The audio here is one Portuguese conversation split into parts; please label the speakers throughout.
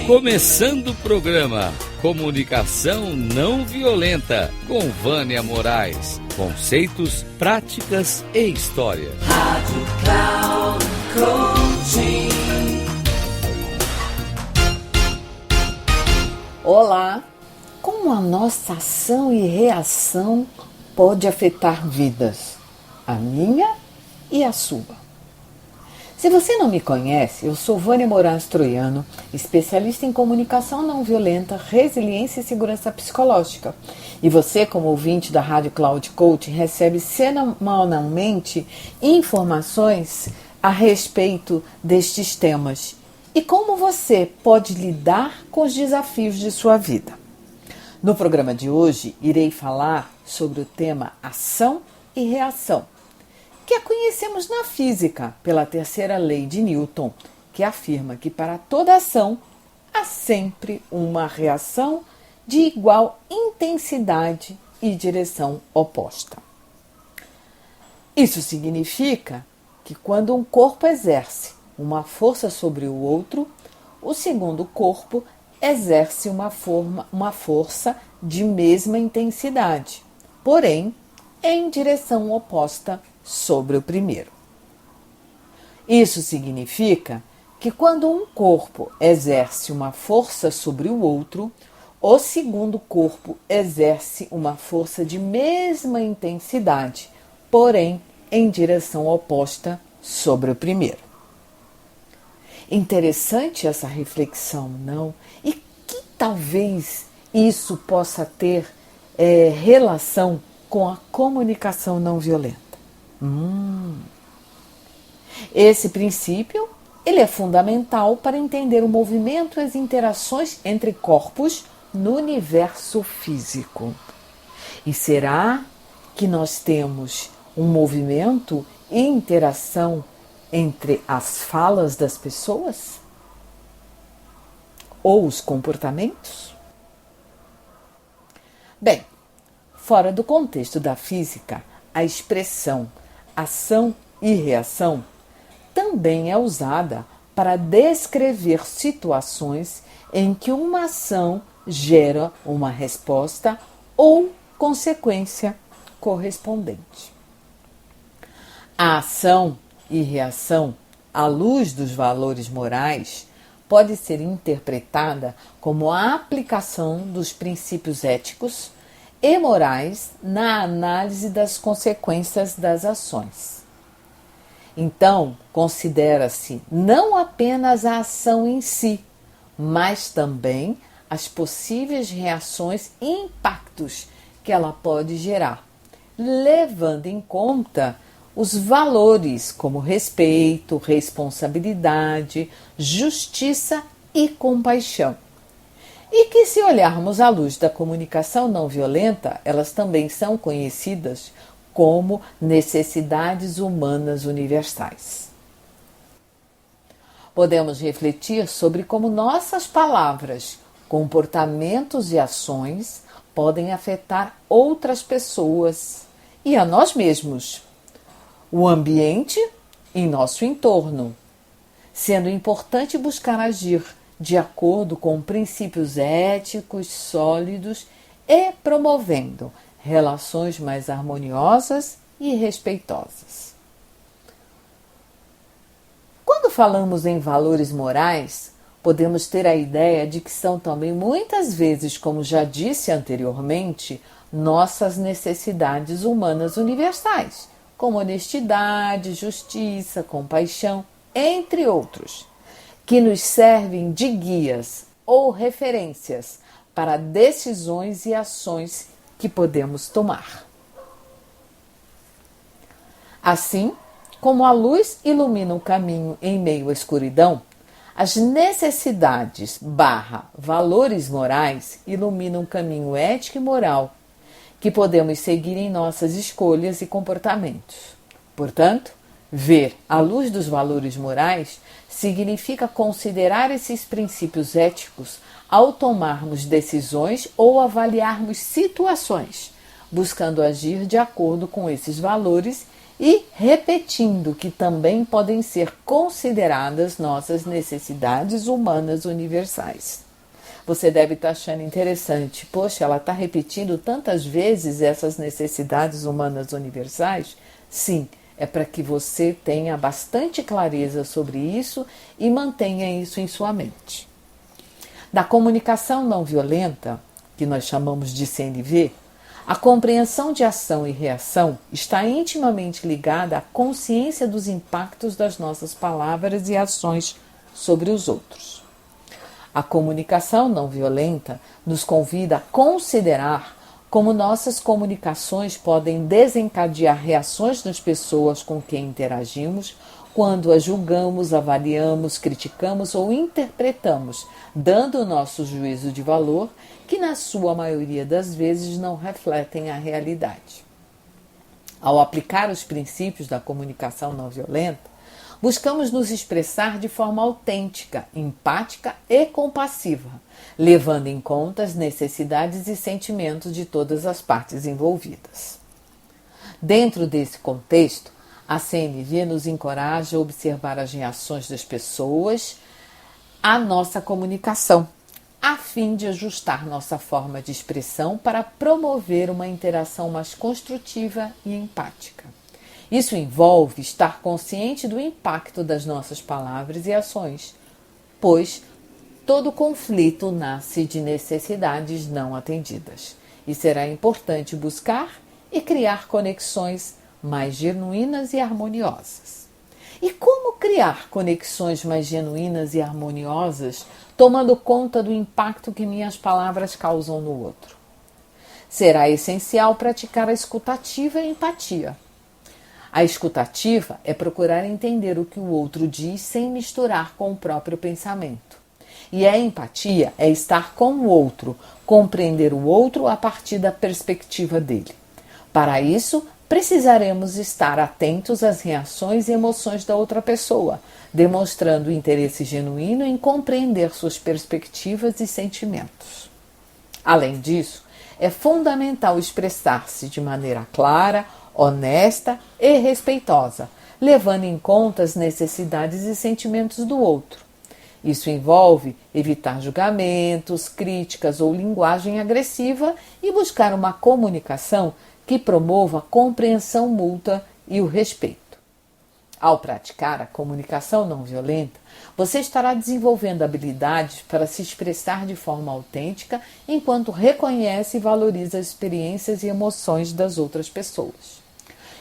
Speaker 1: Começando o programa Comunicação Não Violenta, com Vânia Moraes. Conceitos, práticas e história.
Speaker 2: Rádio Cloud Coaching.
Speaker 3: Olá! Como a nossa ação e reação pode afetar vidas? A minha e a sua. Se você não me conhece, eu sou Vânia Moraes Troiano, especialista em comunicação não violenta, resiliência e segurança psicológica. E você, como ouvinte da Rádio Cloud Coaching, recebe semanalmente informações a respeito destes temas e como você pode lidar com os desafios de sua vida. No programa de hoje, irei falar sobre o tema ação e reação, que conhecemos na física pela terceira lei de Newton, que afirma que para toda ação há sempre uma reação de igual intensidade e direção oposta. Isso significa que quando um corpo exerce uma força sobre o outro, o segundo corpo exerce uma força de mesma intensidade, porém em direção oposta sobre o primeiro. Isso significa que quando um corpo exerce uma força sobre o outro, o segundo corpo exerce uma força de mesma intensidade, porém em direção oposta sobre o primeiro. Interessante essa reflexão, não? E que talvez isso possa ter relação com a comunicação não violenta. Esse princípio ele é fundamental para entender o movimento e as interações entre corpos no universo físico. E será que nós temos um movimento e interação entre as falas das pessoas? Ou os comportamentos? Bem, fora do contexto da física, a expressão ação e reação também é usada para descrever situações em que uma ação gera uma resposta ou consequência correspondente. A ação e reação, à luz dos valores morais, pode ser interpretada como a aplicação dos princípios éticos e morais na análise das consequências das ações. Então, considera-se não apenas a ação em si, mas também as possíveis reações e impactos que ela pode gerar, levando em conta os valores como respeito, responsabilidade, justiça e compaixão. E que, se olharmos à luz da comunicação não violenta, elas também são conhecidas como necessidades humanas universais. Podemos refletir sobre como nossas palavras, comportamentos e ações podem afetar outras pessoas e a nós mesmos, o ambiente e nosso entorno, sendo importante buscar agir de acordo com princípios éticos sólidos e promovendo relações mais harmoniosas e respeitosas. Quando falamos em valores morais, podemos ter a ideia de que são também muitas vezes, como já disse anteriormente, nossas necessidades humanas universais, como honestidade, justiça, compaixão, entre outros, que nos servem de guias ou referências para decisões e ações que podemos tomar. Assim, como a luz ilumina o caminho em meio à escuridão, as necessidades / valores morais iluminam o caminho ético e moral que podemos seguir em nossas escolhas e comportamentos. Portanto, ver à luz dos valores morais significa considerar esses princípios éticos ao tomarmos decisões ou avaliarmos situações, buscando agir de acordo com esses valores e repetindo que também podem ser consideradas nossas necessidades humanas universais. Você deve estar achando interessante. Poxa, ela está repetindo tantas vezes essas necessidades humanas universais? Sim, é para que você tenha bastante clareza sobre isso e mantenha isso em sua mente. Na comunicação não violenta, que nós chamamos de CNV, a compreensão de ação e reação está intimamente ligada à consciência dos impactos das nossas palavras e ações sobre os outros. A comunicação não violenta nos convida a considerar como nossas comunicações podem desencadear reações das pessoas com quem interagimos quando as julgamos, avaliamos, criticamos ou interpretamos, dando o nosso juízo de valor, que na sua maioria das vezes não refletem a realidade. Ao aplicar os princípios da comunicação não violenta, buscamos nos expressar de forma autêntica, empática e compassiva, levando em conta as necessidades e sentimentos de todas as partes envolvidas. Dentro desse contexto, a CNV nos encoraja a observar as reações das pessoas à nossa comunicação, a fim de ajustar nossa forma de expressão para promover uma interação mais construtiva e empática. Isso envolve estar consciente do impacto das nossas palavras e ações, pois todo conflito nasce de necessidades não atendidas e será importante buscar e criar conexões mais genuínas e harmoniosas. E como criar conexões mais genuínas e harmoniosas, tomando conta do impacto que minhas palavras causam no outro? Será essencial praticar a escutativa e a empatia. A escutativa é procurar entender o que o outro diz sem misturar com o próprio pensamento. E a empatia é estar com o outro, compreender o outro a partir da perspectiva dele. Para isso, precisaremos estar atentos às reações e emoções da outra pessoa, demonstrando interesse genuíno em compreender suas perspectivas e sentimentos. Além disso, é fundamental expressar-se de maneira clara, honesta e respeitosa, levando em conta as necessidades e sentimentos do outro. Isso envolve evitar julgamentos, críticas ou linguagem agressiva e buscar uma comunicação que promova a compreensão mútua e o respeito. Ao praticar a comunicação não violenta, você estará desenvolvendo habilidades para se expressar de forma autêntica enquanto reconhece e valoriza as experiências e emoções das outras pessoas.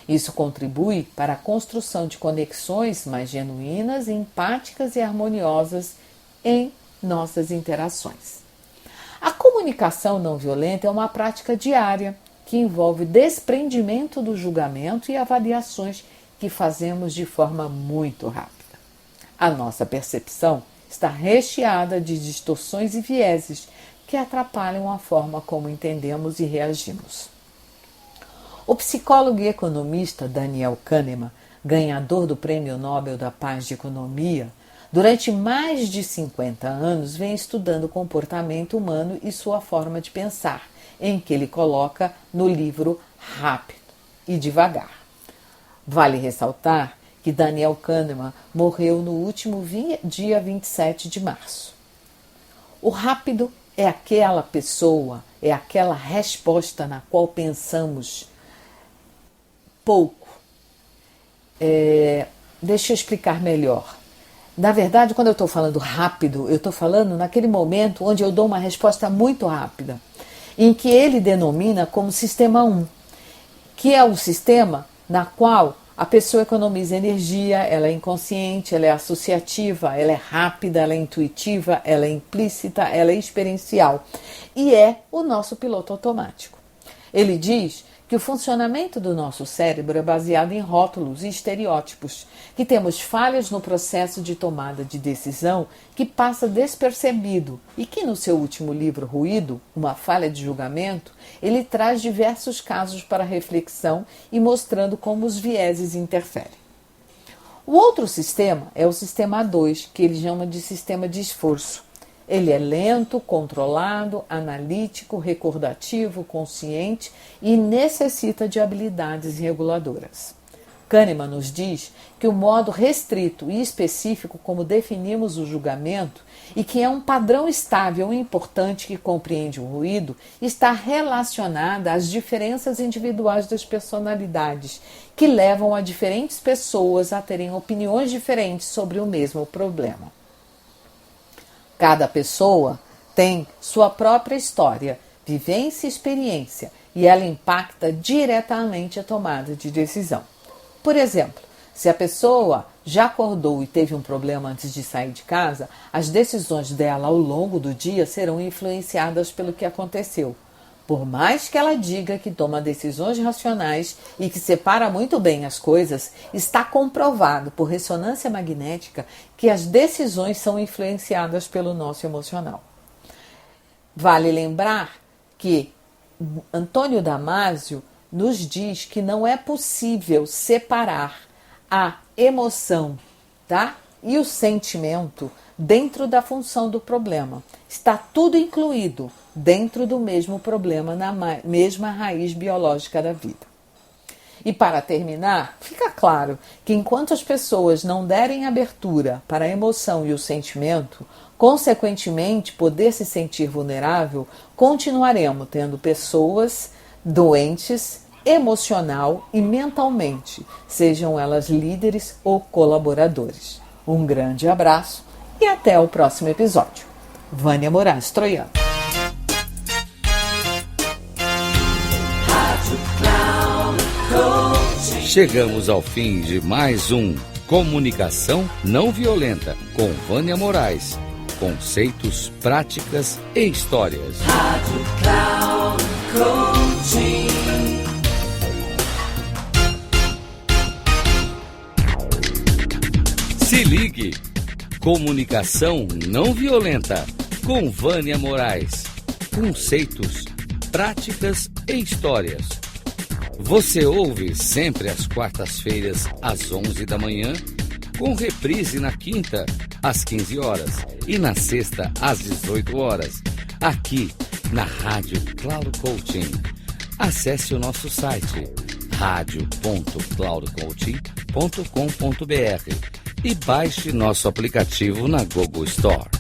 Speaker 3: Isso contribui para a construção de conexões mais genuínas, empáticas e harmoniosas em nossas interações. A comunicação não violenta é uma prática diária que envolve desprendimento do julgamento e avaliações que fazemos de forma muito rápida. A nossa percepção está recheada de distorções e vieses que atrapalham a forma como entendemos e reagimos. O psicólogo e economista Daniel Kahneman, ganhador do Prêmio Nobel da Paz de Economia, durante mais de 50 anos vem estudando o comportamento humano e sua forma de pensar, em que ele coloca no livro Rápido e Devagar. Vale ressaltar que Daniel Kahneman morreu no último dia 27 de março. O rápido é aquela pessoa, é aquela resposta na qual pensamos pouco. Deixa eu explicar melhor. Na verdade, quando eu estou falando rápido, eu estou falando naquele momento onde eu dou uma resposta muito rápida, em que ele denomina como sistema 1, que é o sistema na qual a pessoa economiza energia, ela é inconsciente, ela é associativa, ela é rápida, ela é intuitiva, ela é implícita, ela é experiencial e é o nosso piloto automático. Ele diz que o funcionamento do nosso cérebro é baseado em rótulos e estereótipos, que temos falhas no processo de tomada de decisão que passa despercebido e que no seu último livro, Ruído, uma falha de julgamento, ele traz diversos casos para reflexão e mostrando como os vieses interferem. O outro sistema é o sistema 2, que ele chama de sistema de esforço. Ele é lento, controlado, analítico, recordativo, consciente e necessita de habilidades reguladoras. Kahneman nos diz que o modo restrito e específico como definimos o julgamento e que é um padrão estável e importante que compreende o ruído está relacionada às diferenças individuais das personalidades que levam a diferentes pessoas a terem opiniões diferentes sobre o mesmo problema. Cada pessoa tem sua própria história, vivência e experiência, e ela impacta diretamente a tomada de decisão. Por exemplo, se a pessoa já acordou e teve um problema antes de sair de casa, as decisões dela ao longo do dia serão influenciadas pelo que aconteceu. Por mais que ela diga que toma decisões racionais e que separa muito bem as coisas, está comprovado por ressonância magnética que as decisões são influenciadas pelo nosso emocional. Vale lembrar que Antônio Damasio nos diz que não é possível separar a emoção, e o sentimento dentro da função do problema. Está tudo incluído dentro do mesmo problema, na mesma raiz biológica da vida. E para terminar, fica claro que enquanto as pessoas não derem abertura para a emoção e o sentimento, consequentemente poder se sentir vulnerável, continuaremos tendo pessoas doentes emocional e mentalmente, sejam elas líderes ou colaboradores. Um grande abraço e até o próximo episódio. Vânia Moraes Troiano.
Speaker 1: Chegamos ao fim de mais um Comunicação Não Violenta com Vânia Moraes. Conceitos, práticas e histórias.
Speaker 2: Rádio Cloud Coaching.
Speaker 1: Se ligue! Comunicação Não Violenta com Vânia Moraes. Conceitos, práticas e histórias. Você ouve sempre às quartas-feiras, às 11 da manhã, com reprise na quinta, às 15 horas e na sexta, às 18 horas, aqui na Rádio Cloud Coaching. Acesse o nosso site radio.cloudcoaching.com.br e baixe nosso aplicativo na Google Store.